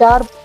4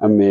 MA,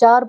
4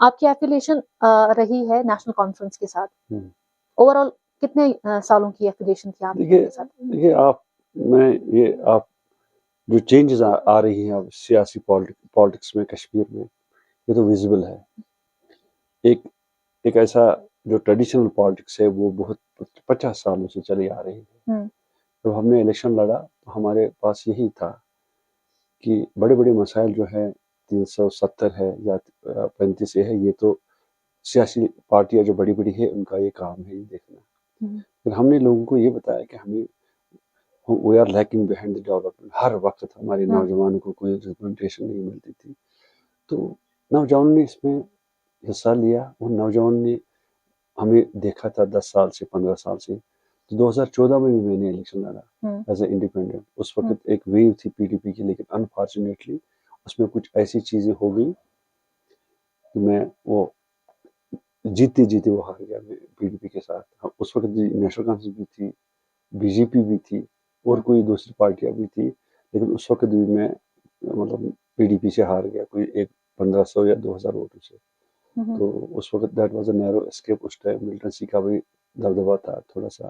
آپ کی affiliation رہی ہے نیشنل کانفرنس کے ساتھ، ہوں۔ اوور آل کتنے سالوں کی ایفیلیشن تھی آپ کی ان کے ساتھ؟ دیکھیے آپ جو چینجز آ رہی ہیں اب سیاسی پالیٹکس میں کشمیر میں، یہ تو ویزیبل ہے. ایک ایسا جو ٹریڈیشنل پالیٹکس ہے وہ بہت 50 سالوں سے چلی آ رہی ہے. جب ہم نے الیکشن لڑا تو ہمارے پاس یہی تھا کہ بڑے بڑے مسائل جو ہے 370 ہے یا 35 ہے، یہ تو سیاسی پارٹیاں جو بڑی بڑی ہے ان کا یہ کام ہے یہ دیکھنا. پھر ہم نے لوگوں کو یہ بتایا کہ ہمیں we are lacking behind the development. ہر وقت ہمارے نوجوانوں کو کوئی ریپرزنٹیشن نہیں ملتی تھی. تو نوجوانوں نے اس میں حصہ لیا. اور نوجوان نے ہمیں دیکھا تھا 10 سال سے 15 سال سے. تو 2014 میں بھی میں نے الیکشن لڑا ایز اے انڈیپینڈنٹ. اس وقت ایک ویو تھی پی ڈی پی کی، لیکن انفارچونیٹلی اس میں کچھ ایسی چیزیں ہو گئی کہ میں وہ جیتے وہ ہار گیا پی ڈی پی کے ساتھ. اس وقت نیشنل کانفرنس بھی تھی، بی جے پی بھی تھی اور کوئی دوسری پارٹیاں بھی تھی، لیکن اس وقت بھی میں مطلب پی ڈی پی سے ہار گیا کوئی 1500 یا 2000 ووٹوں سے. تو اس وقت that was a narrow escape. اس ٹائم ملٹنسی کا بھی دبدبا تھا تھوڑا سا.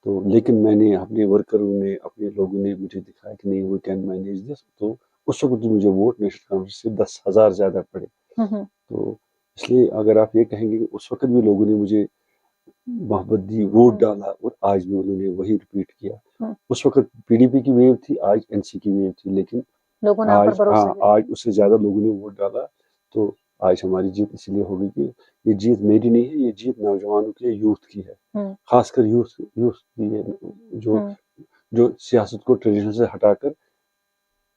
تو لیکن میں نے اپنے ورکروں نے اپنے لوگوں نے مجھے دکھایا کہ نہیں وی کین مینیج دس. تو اس وقت مجھے ووٹ نیشنل کانفرنس سے 10,000 زیادہ پڑے. تو اس لیے اگر آپ یہ کہیں گے کہ اس وقت بھی لوگوں نے مجھے محبت دی، ووٹ ڈالا، اور آج بھی انہوں نے وہی ریپیٹ کیا. اس وقت پی ڈی پی کی ویو تھی، آج این سی کی ویو تھی، لیکن آج اس سے زیادہ لوگوں نے ووٹ ڈالا. تو آج ہماری جیت اس لیے ہوگی کہ یہ جیت میری نہیں ہے، یہ جیت نوجوانوں کی یوتھ کی ہے، خاص کر یوتھ کی ہے جو سیاست کو ٹریڈیشن سے ہٹا کر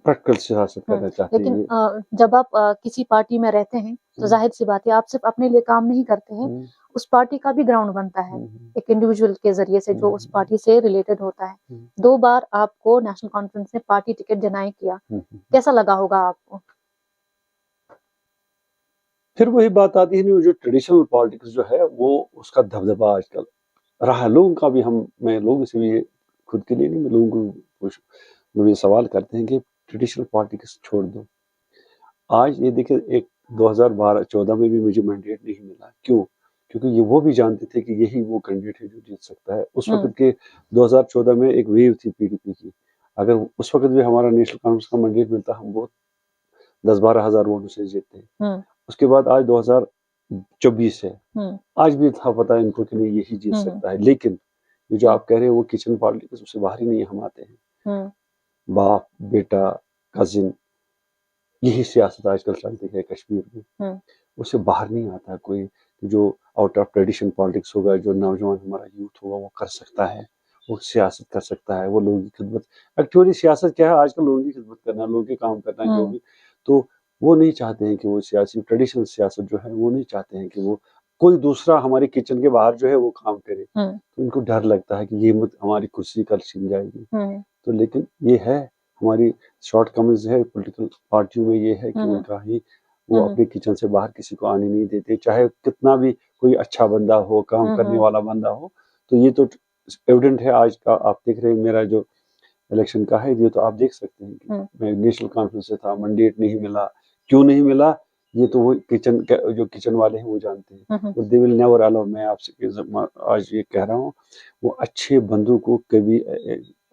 پریکٹیکل سیاست کرنا چاہتے ہیں. لیکن جب آپ کسی پارٹی میں رہتے ہیں تو ظاہر سی بات ہے آپ صرف اپنے لیے کام نہیں کرتے ہیں، اس پارٹی کا بھی گراؤنڈ بنتا ہے ایک انڈیویجول کے ذریعے سے جو اس پارٹی سے ریلیٹڈ ہوتا ہے. 2 بار آپ کو نیشنل کانفرنس نے پارٹی ٹکٹ ڈینائی کیا، کیسا لگا ہوگا آپ کو؟ پھر وہی بات آتی ہے جو ٹریڈیشنل پالیٹکس جو ہے وہ اس کا دبدبا آج کل رہا ہے لوگوں کا بھی. میں لوگوں سے بھی خود کے لیے نہیں، میں لوگوں کو یہ سوال کرتے ہیں کہ ٹریڈیشنل پالیٹکس چھوڑ دو. آج یہ دیکھیں 2014 میں بھی مجھے مینڈیٹ نہیں ملا. کیوں؟ کیونکہ وہ بھی جانتے تھے کہ یہی وہ کینڈیڈیٹ ہے جو جیت سکتا ہے. اس وقت کے 2014 میں ایک ویو تھی پی ڈی پی کی. اگر اس وقت بھی ہمارا نیشنل کانفرنس کا مینڈیٹ ملتا ہم بہت 10-12 ہزار ووٹوں سے جیتتے ہیں. اس کے بعد آج 2024 ہے، آج بھی تھا پتہ ان کو کہ نہیں یہی جیت سکتا ہے. لیکن یہ جو آپ کہہ رہے ہیں وہ کچن پالیٹکس اس سے باہر ہی نہیں ہم آتے ہیں. باپ بیٹا کزن یہی سیاست آج کل چلتی ہے کشمیر میں. اس سے باہر نہیں آتا کوئی جو آؤٹ آف ٹریڈیشن پالیٹکس ہوگا، جو نوجوان ہمارا یوتھ ہوگا وہ کر سکتا ہے، وہ سیاست کر سکتا ہے، وہ لوگوں کی خدمت. ایکچولی سیاست کیا ہے آج کل؟ لوگوں کی خدمت کرنا، لوگوں کے کام کرنا ہے جو بھی. تو وہ نہیں چاہتے ہیں کہ وہ سیاسی ٹریڈیشنل سیاست جو ہے وہ نہیں چاہتے ہیں کہ وہ کوئی دوسرا ہمارے کچن کے باہر جو ہے وہ کام کرے. تو ان کو ڈر لگتا ہے کہ یہ مت ہماری کرسی کل چھن جائے گی. تو لیکن یہ ہے ہماری شارٹ کمز ہے پولیٹیکل پارٹیوں میں، یہ ہے کہ ان کا ہی وہ اپنے کچن سے باہر کسی کو آنے نہیں دیتے، چاہے کتنا بھی کوئی اچھا بندہ ہو، کام کرنے والا بندہ ہو. تو یہ تو ایویڈنٹ ہے آج کا. آپ دیکھ رہے ہیں میرا جو الیکشن کا ہے یہ تو آپ دیکھ سکتے ہیں کہ میں نیشنل کانفرنس سے تھا، مینڈیٹ نہیں ملا. کیوں نہیں ملا یہ تو وہ جو کچن والے ہیں وہ جانتے ہیں. دے ول نیور الاؤ. میں آپ سے آج یہ کہہ رہا ہوں وہ اچھے بندوں کو کبھی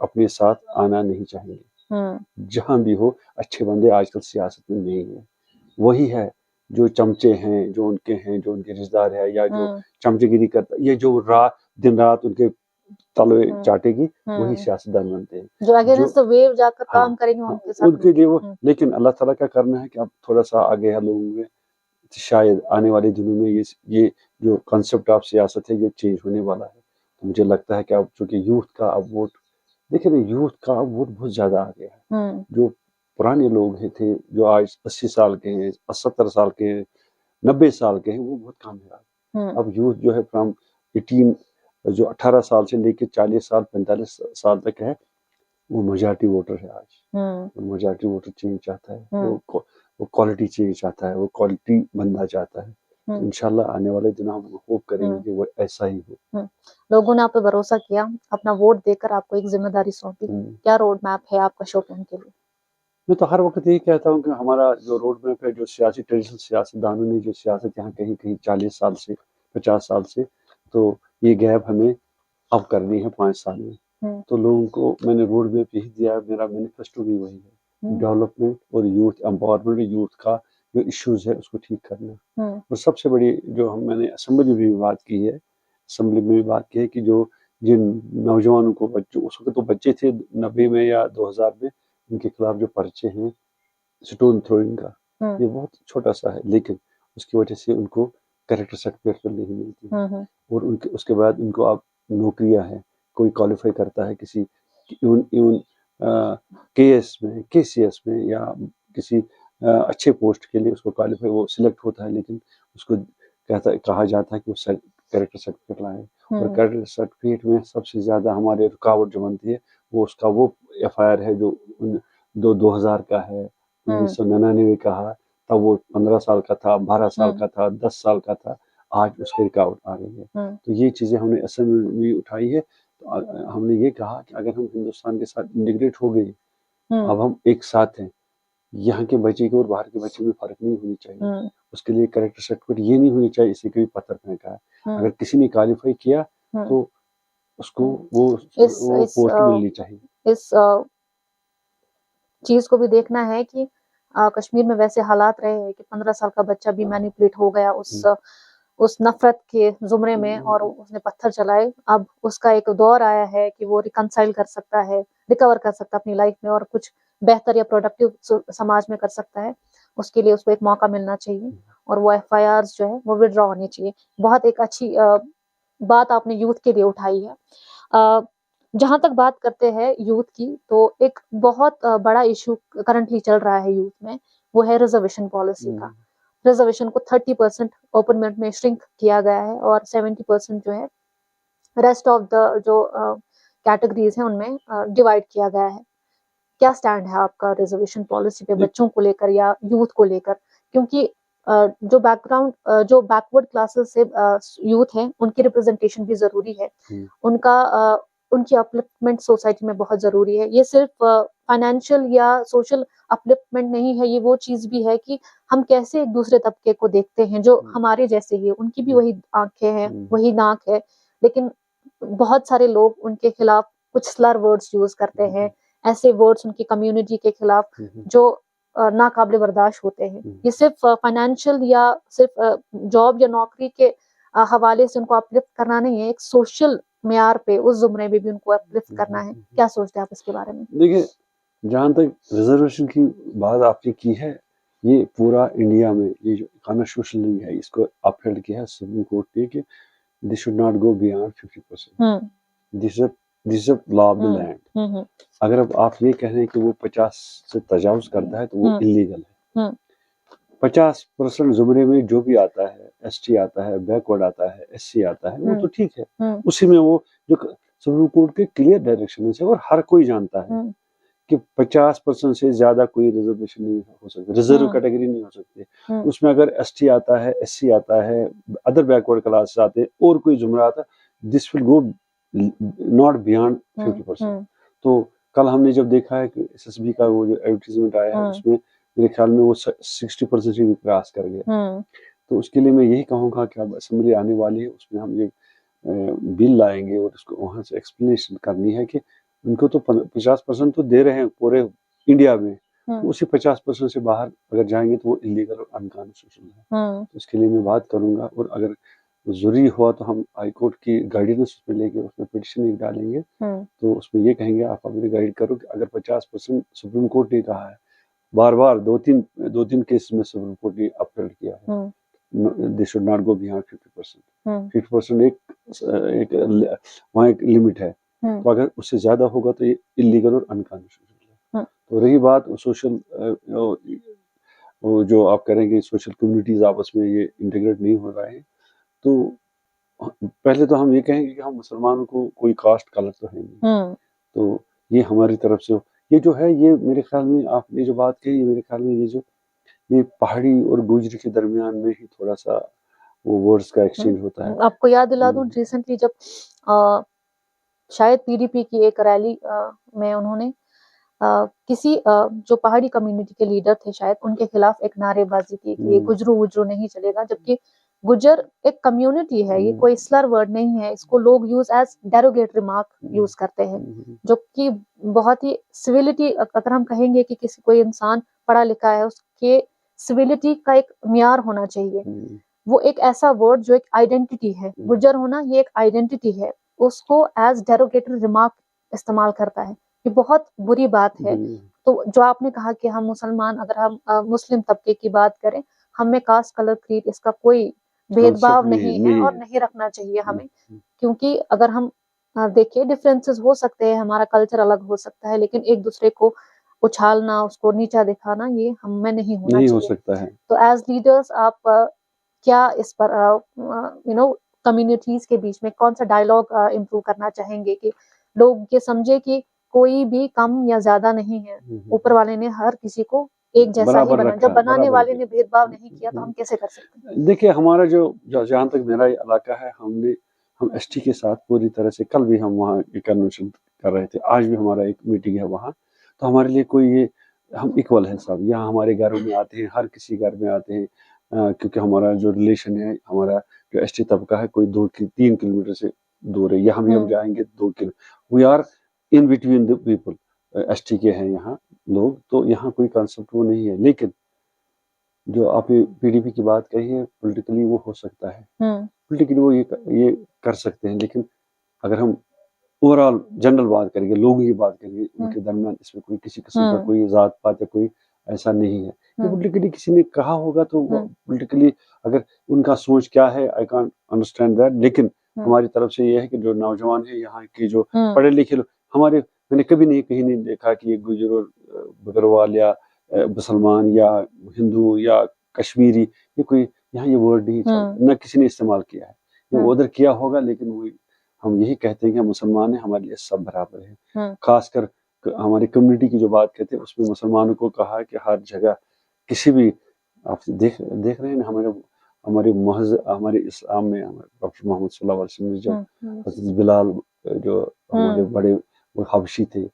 اپنے ساتھ آنا نہیں چاہیں گے. جہاں بھی ہو اچھے بندے آج کل سیاست میں نہیں ہیں. وہی ہے جو چمچے ہیں، جو ان کے رشتہ دار ہے یا جو چمچے گیری کرتا، یہ جو دن رات ان کے تلوے چاٹے گی وہی سیاستدان بنتے ہیں جو اگینسٹ ویو جا کر کام کریں گے ان کے لیے وہ. لیکن اللہ تعالیٰ کا کرنا ہے کہ اب تھوڑا سا آگے ہے لوگوں میں، شاید آنے والے دنوں میں یہ جو کنسپٹ آف سیاست ہے یہ چینج ہونے والا ہے. مجھے لگتا ہے کہ اب چونکہ یوتھ کا اب ووٹ دیکھیں نا، یوتھ کا اب ووٹ بہت زیادہ آ گیا ہے. جو پرانے لوگ تھے جو آج 80 سال کے ہیں، 70 سال کے ہیں، 90 سال کے ہیں، وہ بہت کم ہے. اب یوتھ جو ہے فرام 18 سال سے لے کے 40 سال 45 سال تک ہے، وہ میجارٹی ووٹر ہے آج. میجارٹی ووٹر چینج چاہتا ہے، وہ کوالٹی چینج چاہتا ہے، وہ کوالٹی بندہ چاہتا ہے. انشاءاللہ آنے والے دنوں ہم ہوپ کریں گے کہ وہ ایسا ہی ہو. لوگوں نے آپ پہ بھروسہ کیا، اپنا ووٹ دے کر آپ کو ایک ذمہ داری سونپی. کیا روڈ میپ ہے آپ کا شوپین کے لیے؟ میں تو ہر وقت یہی کہتا ہوں کہ ہمارا جو روڈ میپ ہے، جو سیاسی ٹریڈیشنل سیاستدانوں نے جو سیاست یہاں کہیں کہیں 40 سال سے 50 سال سے، تو یہ گیپ ہمیں اب کرنی ہے 5 سال میں. تو لوگوں کو میں نے روڈ میپ یہی دیا ہے، میرا مینیفیسٹو بھی وہی ہے، ڈیولپمنٹ اور یوتھ امپاورمنٹ، یوتھ کا جو ایشوز ہے اس کو ٹھیک کرنا. اور سب سے بڑی جو میں نے اسمبلی میں بھی بات کی ہے کہ جو جن نوجوانوں کو بچوں، اس وقت تو بچے تھے 90 میں یا 2000 میں، ان کے خلاف جو پرچے ہیں سٹون تھروئنگ کا، یہ بہت چھوٹا سا ہے، لیکن اس کی وجہ سے ان کو کریکٹر سرٹیفکیٹ نہیں ملتی، اور اس کے بعد ان کو اب نوکریاں ہیں. کوئی کوالیفائی کرتا ہے کسی ایون کے سی ایس میں یا کسی اچھے پوسٹ کے لیے اس کو کوالیفائی، وہ سلیکٹ ہوتا ہے، لیکن اس کو کہا جاتا ہے کہ وہ کریکٹر سرٹیفکیٹ لائیں. اور کریکٹر سرٹیفکیٹ میں سب سے زیادہ ہمارے رکاوٹ جو بنتی ہے وہ اس کا وہ ایف آئی آر ہے جو 2000 کا ہے، 1999 کا ہے، تب وہ 15 سال کا تھا، 12 سال کا تھا، 10 سال کا تھا، آج اس کی رکاوٹ آ رہی ہے. تو یہ چیزیں ہم نے اسمبلی میں اٹھائی ہے. تو ہم نے یہ کہا کہ اگر ہم ہندوستان کے ساتھ انٹیگریٹ ہو گئے، اب ہم ایک ساتھ ہیں، یہاں کے بچے کو اور باہر کے بچے میں فرق نہیں ہونی چاہیے. اس کے لیے کریکٹر سرٹیفکیٹ یہ نہیں ہونی چاہیے اسے کوئی پتھر پھینکا ہے. اگر کسی نے کوالیفائی کیا تو اس کو وہ پوسٹ ملنی چاہیے. اس چیز کو بھی دیکھنا ہے کہ کشمیر میں ویسے حالات رہے ہیں کہ 15 سال کا بچہ بھی مینیپولیٹ ہو گیا اس نفرت کے زمرے میں، اور اس نے پتھر چلائے. اب اس کا ایک دور آیا ہے کہ وہ ریکنسائل کر سکتا ہے، ریکور کر سکتا ہے اپنی لائف میں، اور کچھ بہتر یا پروڈکٹیو سماج میں کر سکتا ہے. اس کے لیے اس کو ایک موقع ملنا چاہیے، اور وہ ایف آئی آرز جو ہے وہ ودرا ہونی چاہیے. بہت ایک اچھی بات آپ نے یوتھ کے لیے اٹھائی ہے. جہاں تک بات کرتے ہیں یوتھ کی، تو ایک بہت بڑا ایشو کرنٹلی چل رہا ہے یوتھ میں، وہ ہے ریزرویشن پالیسی کا. ریزرویشن کو 30% اوپن میرٹ میں شرنک کیا گیا ہے، اور 70% جو ہے ریسٹ آف دا جو کیٹیگریز ہیں ان میں ڈیوائڈ کیا گیا ہے. کیا سٹینڈ ہے آپ کا ریزرویشن پالیسی پہ، بچوں کو لے کر یا یوتھ کو لے کر؟ کیونکہ جو بیک گراؤنڈ جو بیکورڈ کلاسز سے یوتھ ہیں ان کی ریپرزنٹیشن بھی ضروری ہے، ان کی اپلفٹمنٹ سوسائٹی میں بہت ضروری ہے. یہ صرف فائنینشیل یا سوشل اپلفٹمنٹ نہیں ہے، یہ وہ چیز بھی ہے کہ ہم کیسے ایک دوسرے طبقے کو دیکھتے ہیں جو ہمارے جیسے ہی، ان کی بھی وہی آنکھیں ہیں، وہی ناک ہے، لیکن بہت سارے لوگ ان کے خلاف کچھ سلر ورڈز یوز کرتے ہیں، ایسے ورڈز ان کی کمیونٹی کے خلاف جو ناقابل برداشت ہوتے ہیں. یہ صرف فائنینشیل یا صرف جاب یا نوکری کے حوالے سے ان کو اپلفٹ کرنا نہیں ہے، ایک سوشل معیار پہ اس زمرے میں بھی ان کو اپلفٹ کرنا ہے. کیا سوچتے ہیں آپ اس کے بارے میں؟ دیکھیں، جہاں تک ریزرویشن کی بات آپ نے کی ہے، یہ پورا انڈیا میں یہ جو کانسٹیٹیوشن نہیں ہے، اس کو اپہیلڈ کیا ہے سپریم کورٹ نے کہ this should not go beyond 50%. This is a law of the land. اگر اب آپ یہ کہہ رہے ہیں کہ وہ 50 سے تجاوز کرتا ہے تو وہ انلیگل ہے. 50% زمرے میں جو بھی آتا ہے، ایس ٹی آتا ہے، بیکورڈ آتا ہے، ایس سی آتا ہے، وہ تو ٹھیک ہے. اسی میں وہ جو سپریم کورٹ کے کلیئر ڈائریکشن ہے، اور ہر کوئی جانتا ہے کہ 50% سے زیادہ کوئی ریزرویشن نہیں ہو سکتی، ریزرو کیٹیگری نہیں ہو سکتی. اس میں اگر ایس ٹی آتا ہے، ایس سی آتا ہے، ادر بیکورڈ کلاس آتے ہیں، اور کوئی زمرہ آتا ہے، دس ول گو ناٹ بیانڈ 50%. تو کل ہم نے جب دیکھا ہے کہ ایس ایس بی کا وہ جو ایڈورٹیزمنٹ آیا ہے، اس میں میرے خیال میں وہ 60% سے بھی کراس کر گیا. تو اس کے لیے میں یہی کہوں گا کہ اب اسمبلی آنے والی ہے، اس میں ہم یہ بل لائیں گے، اور اس کو وہاں سے ایکسپلینیشن کرنی ہے کہ ان کو تو 50% تو دے رہے ہیں پورے انڈیا میں، اسی 50% سے باہر اگر جائیں گے تو وہ انلیگل اور انکانسٹیٹیوشنل ہے. اس کے لیے میں بات کروں گا، اور اگر ضروری ہوا تو ہم ہائی کورٹ کی گائیڈنس اس میں لے کے اس میں پٹیشن ایک ڈالیں گے. تو اس میں یہ کہیں گے آپ اپنے گائیڈ کرو کہ اگر 50% سپریم کورٹ نے کہا ہے، بار بار دو تین کیس میں سپریم کورٹ نے اپہیلڈ کیا ہے، they should not go behind 50%. 50% ایک وہاں ایک لمٹ ہے. تو اگر اس سے زیادہ ہوگا تو یہ انلیگل اور انکانسٹیٹیوشنل ہے. تو رہی بات سوشل جو آپ کریں گے، سوشل کمیونٹیز آپس میں یہ انٹیگریٹ نہیں ہو رہے ہیں، تو پہلے تو ہم یہ کہیں گے کہ ہم مسلمانوں کو کوئی کاسٹ کلر تو ہے نہیں. تو یہ ہماری طرف سے یہ جو ہے، یہ میرے خیال میں آپ نے جو بات کہی، میرے خیال میں یہ پہاڑی اور گوجری کے درمیان میں ہی تھوڑا سا وہ ورڈز کا ایکسچینج ہوتا ہے. آپ کو یاد دلا دوں، ریسنٹلی جب شاید پی ڈی پی کی ایک ریلی میں انہوں نے کسی جو پہاڑی کمیونٹی کے لیڈر تھے شاید ان کے خلاف ایک نعرے بازی کی کہ یہ گجرو وجرو نہیں چلے گا، جبکہ گجر ایک کمیونٹی ہے، یہ کوئی سلر ورڈ نہیں ہے، اس کو لوگ یوز ایز ڈیروگیٹ ریمارک یوز کرتے ہیں، جو کہ بہت ہی سویلٹی، اگر ہم کہیں گے کہ کسی کوئی انسان پڑھا لکھا ہے اس کے سویلٹی کا ایک معیار ہونا چاہیے، وہ ایک ایسا ورڈ جو ایک آئیڈینٹی ہے، گجر ہونا یہ ایک آئیڈینٹی ہے، اس کو ایز ڈیروگیٹری ریمارک استعمال کرتا ہے، یہ بہت بری بات ہے۔ تو جو آپ نے کہا کہ ہم مسلمان، اگر ہم مسلم طبقے کی بات کریں، ہم میں کاسٹ کلر کریڈ اس کا کوئی بھید بھاؤ نہیں ہے اور نہیں رکھنا چاہیے ہمیں، کیونکہ اگر ہم دیکھیں ڈفرینسز ہو سکتے ہیں، ہمارا کلچر الگ ہو سکتا ہے، لیکن ایک دوسرے کو اچھالنا، اس کو نیچا دکھانا، یہ ہم میں نہیں ہونا نہیں ہو چاہیے۔ سکتا ہے۔ تو ایز لیڈرز آپ کیا اس پر کمیونٹیز کے بیچ میں کون سا ڈائلاگ امپروو کرنا چاہیں گے کہ لوگ یہ سمجھے کہ کوئی بھی کم یا زیادہ نہیں ہے، اوپر والے نے ہر کسی کو ایک جیسا ہی بنا، جب بنانے والے نے بھید بھاؤ نہیں کیا تو ہم کیسے کر سکتے ہیں؟ دیکھیے ہمارا جو جہاں تک میرا علاقہ ہے، ہم ایس ٹی کے ساتھ پوری طرح سے، کل بھی ہم وہاں ایک کنونشن کر رہے تھے، آج بھی ہمارا ایک میٹنگ ہے وہاں، تو ہمارے لیے کوئی یہ ہم ایکول ہیں سب، یہاں ہمارے گھروں میں آتے ہیں، ہر کسی گھر میں آتے ہیں، کیونکہ ہمارا جو ریلیشن ہے، ہمارا جو ایس ٹی طبقہ ہے کوئی 3 کلومیٹر سے دور ہے، یہاں بھی ہم جائیں گے 2 کلو، we are in between the people, S T کے ہیں یہاں لوگ، تو یہاں کوئی کانسیپٹ وہ نہیں ہے، لیکن جو آپ نے پی ڈی پی کی بات کہی ہے، پولیٹیکلی وہ ہو سکتا ہے، پولیٹیکلی وہ یہ کر سکتے ہیں، لیکن اگر ہم اوور آل جنرل بات کریں گے، لوگوں کی بات کریں گے، ان کے درمیان اس میں کوئی کسی قسم کا کوئی ذات پات یا کوئی ایسا نہیں ہے۔ یہ پولیٹیکلی کسی نے کہا ہوگا تو پولیٹیکلی اگر ان کا سوچ کیا ہے، آئی کانٹ انڈرسٹینڈ دیٹ، لیکن ہماری طرف سے یہ ہے کہ جو نوجوان ہیں یہاں کے، جو پڑھے لکھے لوگ، میں نے کبھی نہیں کہیں نہیں دیکھا کہ یہ گجر اور بکروال یا مسلمان یا ہندو یا کشمیری، یہ کوئی یہاں یہ ورڈ نہیں چلتا، نہ کسی نے استعمال کیا ہے، یہ ادھر کیا ہوگا، لیکن وہ ہم یہی کہتے ہیں کہ ہم مسلمان ہیں، ہمارے لیے سب برابر ہیں۔ خاص کر ہماری کمیونٹی کی جو بات کہتے ہیں، اس میں مسلمانوں کو کہا کہ ہر جگہ کسی بھی، آپ دیکھ رہے ہیں ہمارے ہمارے اسلام میں ڈاکٹر محمد صلی اللہ علیہ وسلم نے جب حضرت بلال جو ہمارے بڑے وہ حبشی تھے،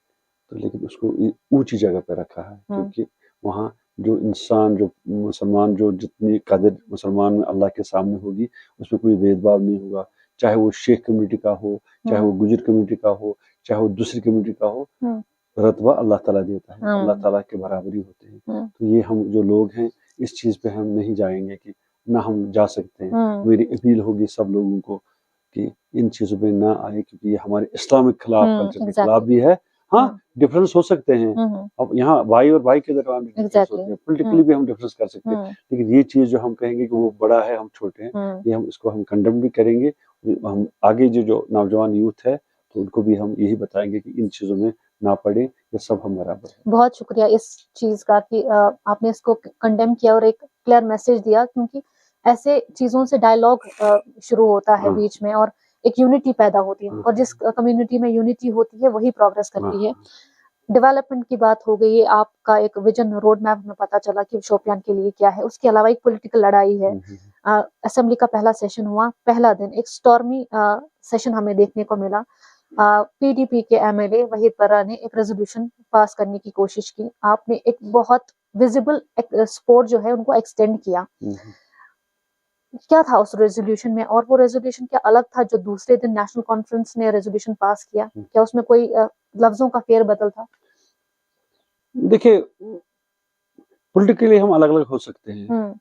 تو لیکن اس کو اونچی جگہ پہ رکھا ہے، کیونکہ وہاں جو انسان، جو مسلمان، جو جتنی قدر مسلمان میں اللہ کے سامنے ہوگی، اس میں کوئی بھید بھاؤ نہیں ہوگا، چاہے وہ شیخ کمیونٹی کا ہو، چاہے وہ گجر کمیونٹی کا ہو، چاہے وہ دوسری کمیونٹی کا ہو، رتبہ اللہ تعالیٰ دیتا ہے، اللہ تعالیٰ کے برابری ہوتے ہیں۔ تو یہ ہم جو لوگ ہیں، اس چیز پہ ہم نہیں جائیں گے کہ نہ ہم جا سکتے ہیں۔ میری اپیل ہوگی سب لوگوں کو کہ ان چیزوں پہ نہ آئے، کیونکہ یہ ہمارے اسلامک خلاف، کلچر کے خلاف بھی ہے۔ ہاں ڈفرینس ہو سکتے ہیں، اب یہاں بھائی اور بھائی کے درمیان بھی ڈفرینس ہوتے ہیں، پولیٹیکلی بھی ہم ڈفرینس کر سکتے ہیں، لیکن یہ چیز جو ہم کہیں گے کہ وہ بڑا ہے، ہم چھوٹے ہیں، یہ اس کو ہم کنڈم بھی کریں گے۔ ہم آگے جو نوجوان یوتھ ہے، تو ان کو بھی ہم یہی بتائیں گے کہ ان چیزوں میں نہ پڑے، یہ سب ہم برابر ہیں۔ بہت شکریہ اس چیز کا کہ آپ نے اس کو کنڈیم کیا اور ایک کلیئر میسج دیا، کیونکہ ایسے چیزوں سے ڈائلاگ شروع ہوتا ہے بیچ میں، اور ایک یونٹی پیدا ہوتی ہے، اور جس کمیونٹی میں یونٹی ہوتی ہے وہی پروگریس کرتی ہے۔ ڈیولپمنٹ کی بات ہو گئی، آپ کا ایک ویژن روڈ میپ میں پتا چلا کہ شوپیان کے لیے کیا ہے، اس کے علاوہ ایک پولیٹیکل لڑائی ہے۔ اسمبلی کا پہلا سیشن ہوا، پہلا دن ایک سٹارمی سیشن ہمیں دیکھنے کو ملا۔ پی ڈی پی کے ایم ایل اے وحید پرہ نے ایک ریزولوشن پاس کرنے کی کوشش کی، آپ نے ایک بہت ویزیبل سپورٹ جو ہے ان کو ایکسٹینڈ کیا۔ کیا تھا اس ریزولوشن میں، اور وہ ریزولوشن کیا الگ تھا جو دوسرے دن نیشنل کانفرنس نے ریزولوشن پاس کیا؟ کیا اس میں کوئی لفظوں کا فیر بدل تھا؟ دیکھیے پولیٹیکلی ہم الگ الگ ہو سکتے ہیں،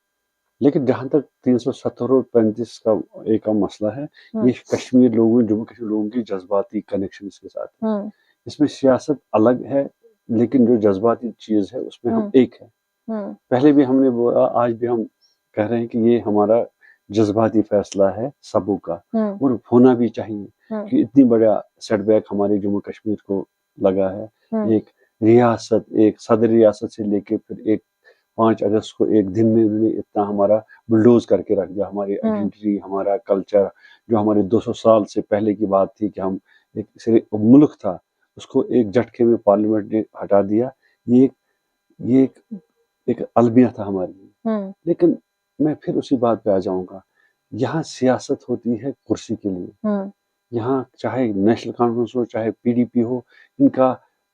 لیکن جہاں تک 370 اور 35 کا ایک مسئلہ ہے، یہ کشمیر لوگوں، جموں کشمیر لوگوں کی جذباتی کنیکشن اس کے ساتھ ہے۔ اس میں سیاست الگ ہے، لیکن جو جذباتی چیز ہے اس میں ہم ایک ہے۔ پہلے بھی ہم نے بولا، آج بھی ہم کہہ رہے ہیں کہ یہ ہمارا جذباتی فیصلہ ہے سبوں کا، اور ہونا بھی چاہیے، کہ اتنی بڑا سیٹ بیک ہمارے جموں کشمیر کو لگا ہے۔ ایک ریاست، ایک صدر ریاست سے لے کے پھر ایک 5 اگست کو ایک دن میں انہوں نے اتنا ہمارا بلڈوز کر کے رکھ دیا، ہماری آئیڈینٹی، ہمارا کلچر، جو ہمارے 200 سال سے پہلے کی بات تھی کہ ہم ایک صرف ملک تھا، اس کو ایک جھٹکے میں پارلیمنٹ نے ہٹا دیا۔ یہ ایک المیہ تھا ہمارے لیے۔ لیکن میں پھر اسی بات پہ آ جاؤں گا، یہاں سیاست ہوتی ہے کرسی کے لیے، یہاں چاہے نیشنل کانفرنس ہو، چاہے پی ڈی پی ہو، ان کا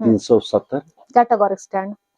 370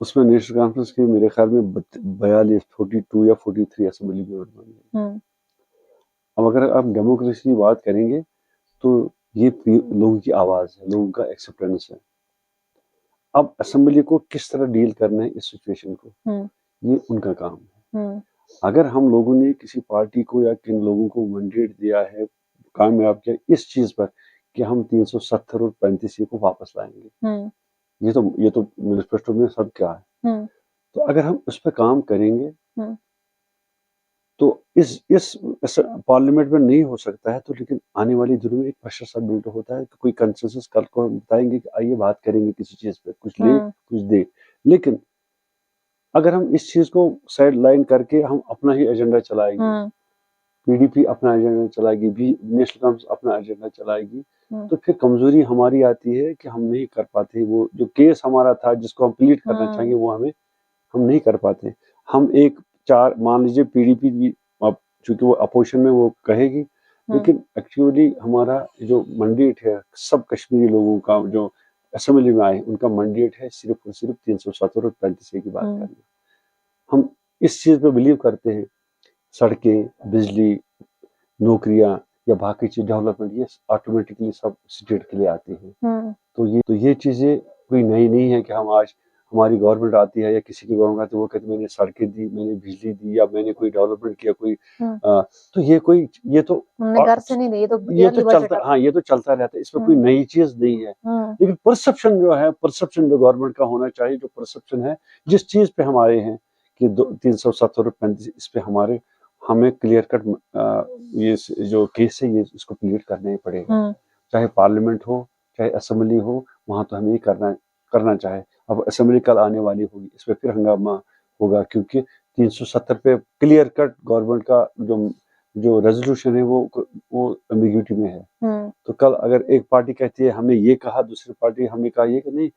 اس میں نیشنل کانفرنس کی میرے خیال میں 42 یا 43 اسمبلی میں بن گئی. اب اگر آپ ڈیموکریسی کی بات کریں گے تو یہ لوگوں کی آواز ہے, لوگوں کا ایکسپٹینس ہے. اب اسمبلی کو کس طرح ڈیل کرنا ہے اس سچویشن کو, یہ ان کا کام ہے. اگر ہم لوگوں نے کسی پارٹی کو یا کن لوگوں کو مینڈیٹ دیا ہے, کامیاب کیا اس چیز پر کہ ہم 370 اور 35 کو واپس لائیں گے, یہ تو مینیفیسٹو میں سب کیا ہے. تو اگر ہم اس پہ کام کریں گے تو اس پارلیمنٹ میں نہیں ہو سکتا ہے, تو لیکن آنے والی دنوں میں ایک پریشر سا بلڈ ہوتا ہے کہ کوئی کنسنسس کل کو ہم بتائیں گے کہ آئیے بات کریں گے کسی چیز پہ, کچھ لے کچھ دے. لیکن اگر ہم اس چیز کو سائڈ لائن کر کے ہم اپنا ہی ایجنڈا چلائیں گے, پی ڈی پی اپنا ایجنڈا چلائے گی, نیشنل کانفرنس اپنا ایجنڈا چلائے گی, تو پھر کمزوری ہماری آتی ہے کہ ہم نہیں کر پاتے. وہ جو کیس ہمارا تھا جس کو ہم کمپلیٹ کرنا چاہیں گے وہ ہم نہیں کر پاتے. ہم ایک مان لیجیے پی ڈی پی بھی چونکہ وہ اپوزیشن میں وہ کہے گی, لیکن ایکچولی ہمارا جو منڈیٹ ہے سب کشمیری لوگوں کا جو اسمبلی میں آئے ان کا منڈیٹ ہے صرف اور صرف 370 اور 35 کی بات کرنا. ہم اس چیز پہ بلیو کرتے ہیں, سڑکیں, بجلی, نوکریاں یا باقی چیز ڈیولپمنٹ یہ آٹومیٹکلی سب اسٹیٹ کے لیے آتی ہیں. تو یہ چیزیں کوئی نئی نہیں ہے کہ ہم آج ہماری گورنمنٹ آتی ہے یا کسی کی گورنمنٹ آتی ہے وہ کہتے میں نے سڑکیں دی, میں نے بجلی دی, یا میں نے کوئی ڈیولپمنٹ کیا کوئی, تو یہ تو چلتا, ہاں یہ تو چلتا رہتا ہے, اس میں کوئی نئی چیز نہیں ہے. لیکن پرسپشن جو ہے, پرسپشن جو گورنمنٹ کا ہونا چاہیے, جو پرسپشن ہے جس چیز پہ ہمارے ہیں کہ 370 اور 35 اس پہ ہمیں کلیئر کٹ یہ جو کیس ہے یہ اس کو کلیئر کرنا ہی پڑے گا, چاہے پارلیمنٹ ہو چاہے اسمبلی ہو, وہاں تو ہمیں یہ کرنا چاہے. اب اسمبلی کل آنے والی ہوگی, اس پہ پھر ہنگامہ ہوگا کیونکہ 370 پہ کلیئر کٹ گورنمنٹ کا جو ریزولوشن ہے وہ ایمبیگوٹی میں ہے. تو کل اگر ایک پارٹی کہتی ہے ہم نے یہ کہا, دوسری پارٹی ہم نے کہا یہ کہ نہیں,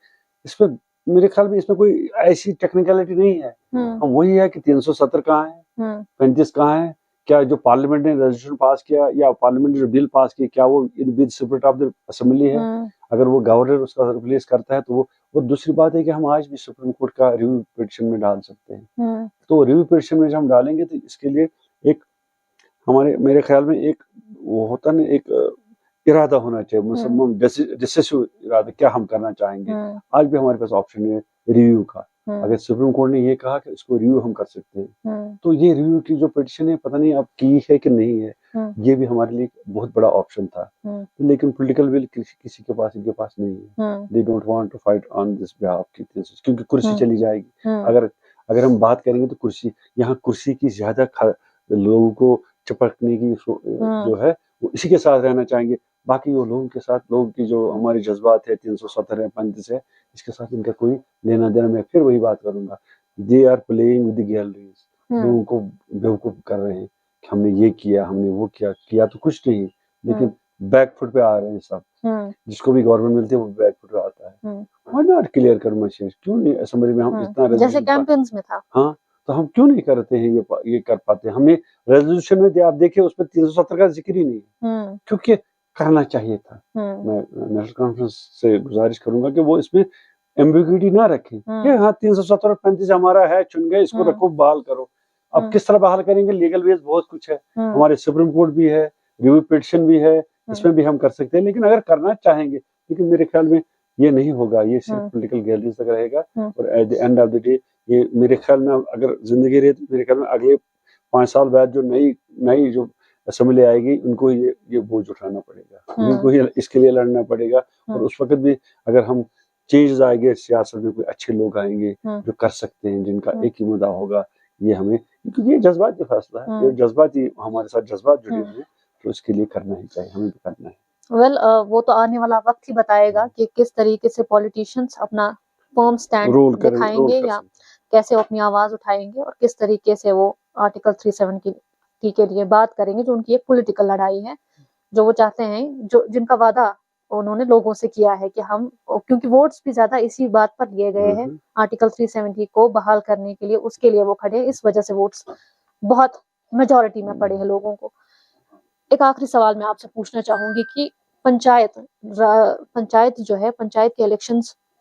اس پہ میرے خیال میں اس میں کوئی ایسی ٹیکنیکلٹی نہیں ہے. ہم وہی ہے کہ 370 کہاں ہے, 35 کہاں ہے, کیا جو پارلیمنٹ نے ریزولوشن پاس کیا یا پارلیمنٹ نے جو بل پاس کیا کیا وہ with support of the assembly ہے. اگر وہ گورنر اس کا ریپلیس کرتا ہے تو وہ, اور دوسری بات ہے کہ ہم آج بھی سپریم کورٹ کا ریویو پٹیشن میں ڈال سکتے ہیں. تو ریویو پٹیشن میں جب ہم ڈالیں گے تو اس کے لیے ایک میرے خیال میں ایک وہ ہوتا نا, ایک ارادہ ہونا چاہیے, مسلم ڈیسیسو ارادہ, کیا ہم کرنا چاہیں گے. آج بھی ہمارے پاس آپشن ہے ریویو کا. اگر سپریم کورٹ نے یہ کہا کہ اس کو ریویو ہم کر سکتے ہیں, تو یہ ریویو کی جو پٹیشن ہے پتہ نہیں اب کی ہے کہ نہیں ہے, یہ بھی ہمارے لیے بہت بڑا آپشن تھا. لیکن پولیٹیکل ول کسی کے پاس ان کے پاس نہیں ہے. They don't want to fight on this behalf, کیونکہ کرسی چلی جائے گی. اگر ہم بات کریں گے تو کرسی کی زیادہ لوگوں کو چپکنے کی جو ہے وہ اسی کے ساتھ رہنا چاہیں گے. باقی وہ لوگوں کے ساتھ, لوگوں کی جو ہمارے جذبات ہے 370 ہے 35 ہے, اس کے ساتھ ان کا کوئی لینا دینا. میں پھر وہی بات کروں گا, they are playing with the galleries. لوگوں کو بیوقوف کر رہے ہیں کہ ہم نے یہ کیا, ہم نے وہ کیا تو کچھ نہیں, لیکن بیک فٹ پہ آ رہے ہیں سب. جس کو بھی گورنمنٹ ملتی ہے وہ بیک فٹ پہ آتا ہے. وائی ناٹ کلیئر کرنا چاہیے, کیوں نہیں اسمبلی میں ہم اتنا جیسے کیمپینز میں تھا, ہاں تو ہم کیوں نہیں کرتے ہیں یہ کر پاتے ہیں. ہم نے ریزولوشن میں آپ دیکھیں اس پہ 370 کا ذکر ہی نہیں ہے, کیونکہ کرنا چاہیے تھا. میں نیشنل کانفرنس سے گزارش کروں گا کہ وہ اس میں ایمبیگوٹی نہ رکھیں کہ ہاں 370 اور 35 ہمارا ہے, چن گئے, اس کو رکھو, بحال کرو. اب کس طرح بحال کریں گے, لیگل ویز بہت کچھ ہے, ہمارے سپریم کورٹ بھی ہے, ریویو پٹیشن بھی ہے, اس میں بھی ہم کر سکتے ہیں. لیکن اگر کرنا چاہیں گے, لیکن میرے خیال میں یہ نہیں ہوگا, یہ صرف پولیٹیکل گیلریز تک رہے گا. اور at the end of the day یہ میرے خیال میں اگر زندگی رہے تو میرے خیال میں اگلے 5 سال بعد جو نئی جو اسمبلی آئے گی ان کو یہ بوجھ اٹھانا پڑے گا, ان کو اس کے لیے لڑنا پڑے گا. اور اس وقت بھی اگر ہم چینجز آئے گے سیاست میں, کوئی اچھے لوگ آئیں گے جو کر سکتے ہیں, جن کا ایک ہی مدعا ہوگا, یہ ہمیں, کیونکہ یہ جذباتی فیصلہ ہے, یہ جذباتی ہمارے ساتھ جذبات جڑے ہوئے ہیں, تو اس کے لیے کرنا ہی چاہیے, ہمیں بھی کرنا ہے. وہ تو آنے والا وقت ہی بتائے گا کہ کس طریقے سے پولیٹیشینز اپنا فرم سٹینڈ دکھائیں گے یا کیسے وہ اپنی آواز اٹھائیں گے, اور کس طریقے سے وہ آرٹیکل 370 کے لیے بات کریں گے, جو ان کی ایک پولیٹیکل لڑائی ہے, جو وہ چاہتے ہیں, جن کا وعدہ انہوں نے لوگوں سے کیا ہے کہ ہم, کیونکہ ووٹس بھی زیادہ اسی بات پر لیے گئے ہیں آرٹیکل 370 کو بحال کرنے کے لیے, اس کے لیے وہ کھڑے, اس وجہ سے ووٹس بہت میجورٹی میں پڑے ہیں لوگوں کو. ایک آخری سوال میں آپ سے پوچھنا چاہوں گی کہ پنچایت جو ہے, پنچایت کے الیکشنز